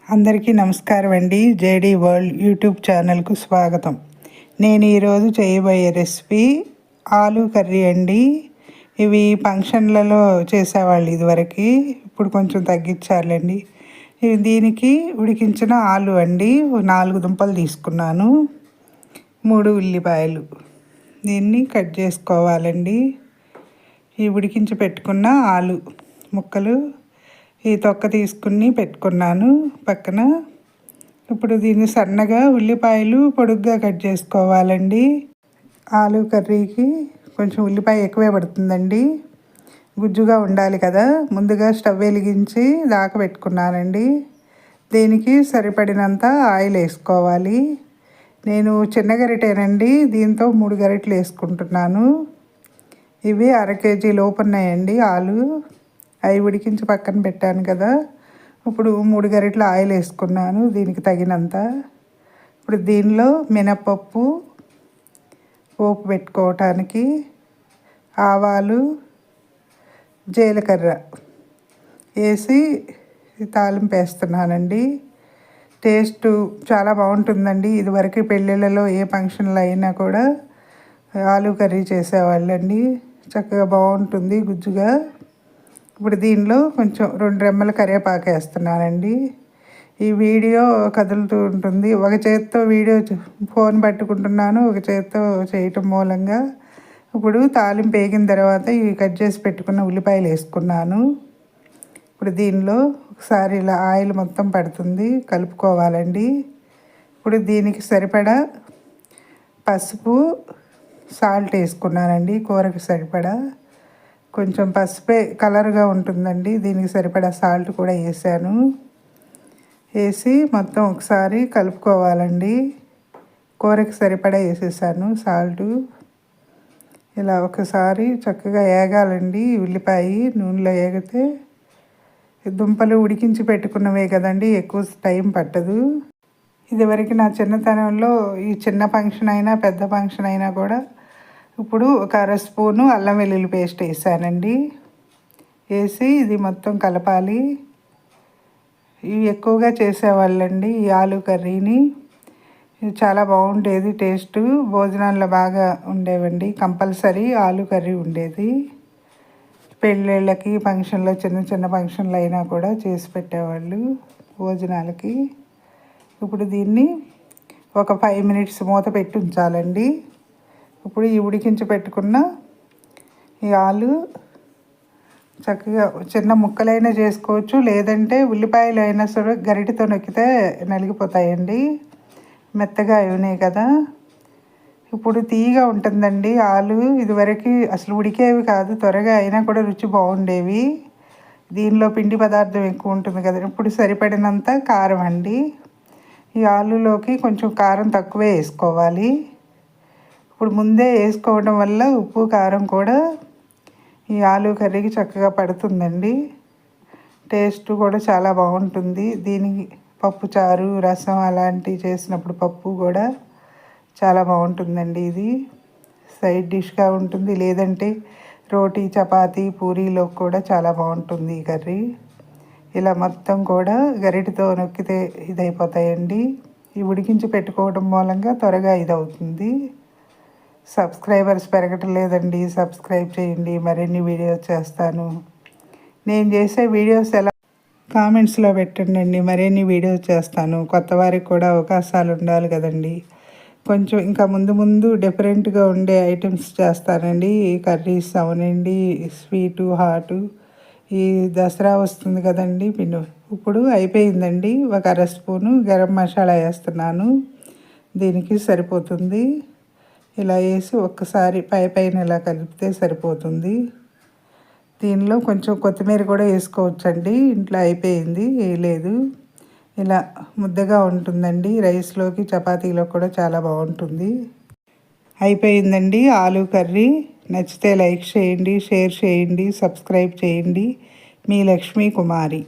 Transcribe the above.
అందరికీ నమస్కారం అండి. జేడీ వరల్డ్ యూట్యూబ్ ఛానల్కు స్వాగతం. నేను ఈరోజు చేయబోయే రెసిపీ ఆలూ కర్రీ అండి. ఇవి ఫంక్షన్లలో చేసేవాళ్ళు ఇదివరకు, ఇప్పుడు కొంచెం తగ్గించాలండి. దీనికి ఉడికించిన ఆలు అండి, 4 దుంపలు తీసుకున్నాను, 3 ఉల్లిపాయలు. దీన్ని కట్ చేసుకోవాలండి. ఈ ఉడికించి పెట్టుకున్న ఆలు ముక్కలు ఈ తొక్క తీసుకుని పెట్టుకున్నాను పక్కన. ఇప్పుడు దీన్ని సన్నగా ఉల్లిపాయలు పొడుగ్గా కట్ చేసుకోవాలండి. ఆలు కర్రీకి కొంచెం ఉల్లిపాయ ఎక్కువే పడుతుందండి, గుజ్జుగా ఉండాలి కదా. ముందుగా స్టవ్ వెలిగించి దాకా పెట్టుకున్నానండి. దీనికి సరిపడినంత ఆయిల్ వేసుకోవాలి. నేను చిన్న గరిటేనండి, దీంతో 3 గరిటెలు వేసుకుంటున్నాను. ఇవి 1/2 కేజీ లోపు ఉన్నాయండి ఆలు. అవి ఉడికించి పక్కన పెట్టాను కదా. ఇప్పుడు 3 గరిటెలు ఆయిల్ వేసుకున్నాను దీనికి తగినంత. ఇప్పుడు దీనిలో మినపప్పు పోపు పెట్టుకోవటానికి, ఆవాలు, జీలకర్ర వేసి తాలింపు వేస్తున్నానండి. టేస్ట్ చాలా బాగుంటుందండి. ఇదివరకు పెళ్ళిళ్ళలో ఏ ఫంక్షన్లు అయినా కూడా ఆలు కర్రీ చేసేవాళ్ళండి. చక్కగా బాగుంటుంది గుజ్జుగా. ఇప్పుడు దీనిలో కొంచెం 2 రెమ్మల కరివేపాకు వేస్తున్నానండి. ఈ వీడియో కదులుతూ ఉంటుంది, ఒక చేత్తో ఫోన్ పట్టుకుంటున్నాను, ఒక చేత్తో చేయటం మూలంగా. ఇప్పుడు తాలింపు వేగిన తర్వాత ఇవి కట్ చేసి పెట్టుకున్న ఉల్లిపాయలు వేసుకున్నాను. ఇప్పుడు దీనిలో ఒకసారి ఇలా ఆయిల్ మొత్తం పడుతుంది, కలుపుకోవాలండి. ఇప్పుడు దీనికి సరిపడా పసుపు, సాల్ట్ వేసుకున్నానండి. కూరకి సరిపడా కొంచెం పసుపే కలర్గా ఉంటుందండి, దీనికి సరిపడా సాల్ట్ కూడా వేసాను. వేసి మొత్తం ఒకసారి కలుపుకోవాలండి. కూరకి సరిపడా వేసేసాను సాల్టు. ఇలా ఒకసారి చక్కగా వేగాలండి. ఉల్లిపాయ నూనెలో వేగితే, దుంపలు ఉడికించి పెట్టుకున్నవే కదండి, ఎక్కువ టైం పట్టదు. ఇదివరకు నా చిన్నతనంలో ఈ చిన్న ఫంక్షన్ అయినా పెద్ద ఫంక్షన్ అయినా కూడా ఇప్పుడు ఒక 1/2 స్పూను అల్లం వెల్లుల్లి పేస్ట్ వేసానండి. వేసి ఇది మొత్తం కలపాలి. ఇవి ఎక్కువగా చేసేవాళ్ళండి ఈ ఆలు కర్రీని. ఇది చాలా బాగుండేది టేస్ట్, భోజనాల్లో బాగా ఉండేవండి. కంపల్సరీ ఆలు కర్రీ ఉండేది. పెళ్ళిళ్ళకి ఫంక్షన్లో, చిన్న చిన్న ఫంక్షన్లు అయినా కూడా చేసి పెట్టేవాళ్ళు భోజనాలకి. ఇప్పుడు దీన్ని ఒక 5 మినిట్స్ మూత పెట్టి ఉంచాలండి. ఇప్పుడు ఈ ఉడికించి పెట్టుకున్న ఈ ఆలు చక్కగా చిన్న ముక్కలైనా చేసుకోవచ్చు, లేదంటే ఉల్లిపాయలు అయినా సరే గరిటెతో నొక్కితే నలిగిపోతాయండి, మెత్తగా అయినాయి కదా. ఇప్పుడు తీయగా ఉంటుందండి ఆలు. ఇదివరకు అసలు ఉడికేవి కాదు, త్వరగా అయినా కూడా రుచి బాగుండేవి. దీనిలో పిండి పదార్థం ఎక్కువ ఉంటుంది కదా. ఇప్పుడు సరిపడినంత కారం అండి. ఈ ఆలులోకి కొంచెం కారం తక్కువే వేసుకోవాలి. ఇప్పుడు ముందే వేసుకోవడం వల్ల ఉప్పు కారం కూడా ఈ ఆలు కర్రీకి చక్కగా పడుతుందండి. టేస్ట్ కూడా చాలా బాగుంటుంది. దీనికి పప్పుచారు, రసం అలాంటివి చేసినప్పుడు పప్పు కూడా చాలా బాగుంటుందండి. ఇది సైడ్ డిష్గా ఉంటుంది, లేదంటే రోటీ, చపాతీ, పూరీలో కూడా చాలా బాగుంటుంది ఈ కర్రీ. ఇలా మొత్తం కూడా గరిటెతో నొక్కితే ఇదైపోతాయండి. ఈ ఉడికించి పెట్టుకోవడం మూలంగా త్వరగా ఇదవుతుంది. సబ్స్క్రైబర్స్ పెరగటం లేదండి, సబ్స్క్రైబ్ చేయండి. మరిన్ని వీడియోస్ చేస్తాను. నేను చేసే వీడియోస్ ఎలా కామెంట్స్లో పెట్టండి, మరిన్ని వీడియోస్ చేస్తాను. కొత్త వారికి కూడా అవకాశాలు ఉండాలి కదండి. కొంచెం ఇంకా ముందు ముందు డిఫరెంట్గా ఉండే ఐటమ్స్ చేస్తానండి. కర్రీస్ అవనండి, స్వీటు, హాటు. ఈ దసరా వస్తుంది కదండి, ఇప్పుడు అయిపోయిందండి. ఒక 1/2 స్పూను గరం మసాలా వేస్తున్నాను, దీనికి సరిపోతుంది. ఇలా వేసి ఒక్కసారి పైన ఇలా కలిపితే సరిపోతుంది. దీనిలో కొంచెం కొత్తిమీర కూడా వేసుకోవచ్చండి, ఇంట్లో అయిపోయింది, వేయలేదు. ఇలా ముద్దగా ఉంటుందండి, రైస్లోకి చపాతీలో కూడా చాలా బాగుంటుంది. అయిపోయిందండి ఆలు కర్రీ. నచ్చితే లైక్ చేయండి, షేర్ చేయండి, సబ్స్క్రైబ్ చేయండి. మీ లక్ష్మీ కుమారి.